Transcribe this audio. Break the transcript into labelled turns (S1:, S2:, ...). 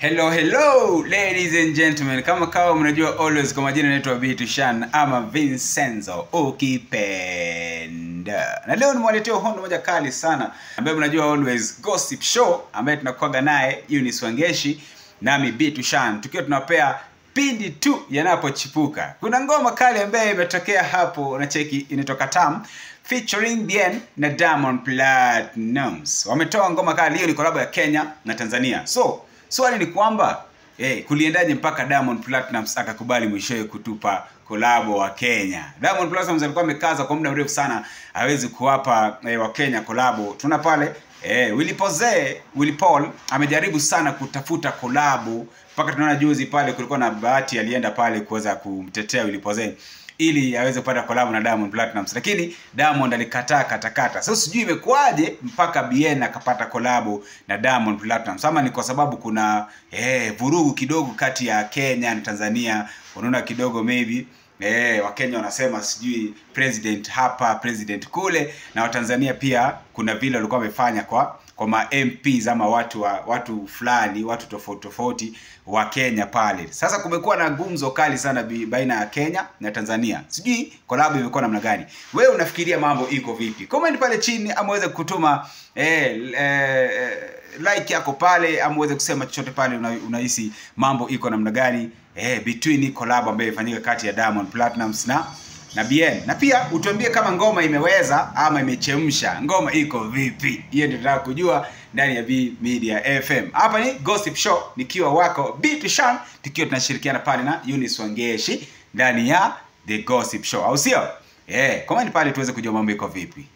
S1: Hello ladies and gentlemen, kama mnajua always kwa majina naitwa Bitushan ama Vincenzo ukipenda. Na leo nimewaletea hondo moja kali sana ambaye mnajua always gossip show ambaye tunakuaga naye Eunice Wangeshi nami Bitushan tukiwa tunapea pindi tu yanapochipuka. Kuna ngoma kali ambaye imetokea hapo unacheki inatoka Tam featuring Bien na Diamond Platnumz. Wametoa ngoma kali, hiyo ni collab ya Kenya na Tanzania. So swali ni kwamba kuliendaje mpaka Diamond Platnumz akakubali mwishowe kutupa kolabo wa Kenya. Diamond Platnumz alikuwa amekaza kwa muda mrefu sana hawezi kuwapa wa Kenya kolabo. Tuna pale Willy Paul amejaribu sana kutafuta kolabo mpaka tunaona juzi pale kulikuwa na bahati alienda pale kuweza kumtetea Willy Paul ili aweze kupata collab na Diamond Platnumz, lakini Diamond alikataa katakata. Sasa sijui imekuaje mpaka Bien akapata collab na Diamond Platnumz. Ama ni kwa sababu kuna vurugu kidogo kati ya Kenya na Tanzania. Unaona kidogo maybe wa Kenya wanasema sijui president hapa president kule, na wa Tanzania pia kuna vile walikuwa wamefanya kwa ma MPs ama watu fulani, watu tofauti wa Kenya pale. Sasa kumekuwa na gumzo kali sana baina ya Kenya na Tanzania. Sijui collab imekuwa namna gani? Wewe unafikiria mambo iko vipi? Comment pale chini ama uweze kutuma like yako pale ama uweze kusema chochote pale unahisi mambo iko namna gani between collab ambayo ifanyika kati ya Diamond Platnumz na Bien. Na pia utuambie kama ngoma imeweza ama imechemsha. Ngoma iko vipi? Hiyo ndio tunataka kujua ndani ya B Media FM. Hapa ni Gossip Show nikiwa wako Bitushan, tukiwa tunashirikiana pale na Eunice Wangeshi ndani ya The Gossip Show. Au sio? Comment pale tuweze kujua mambo iko vipi.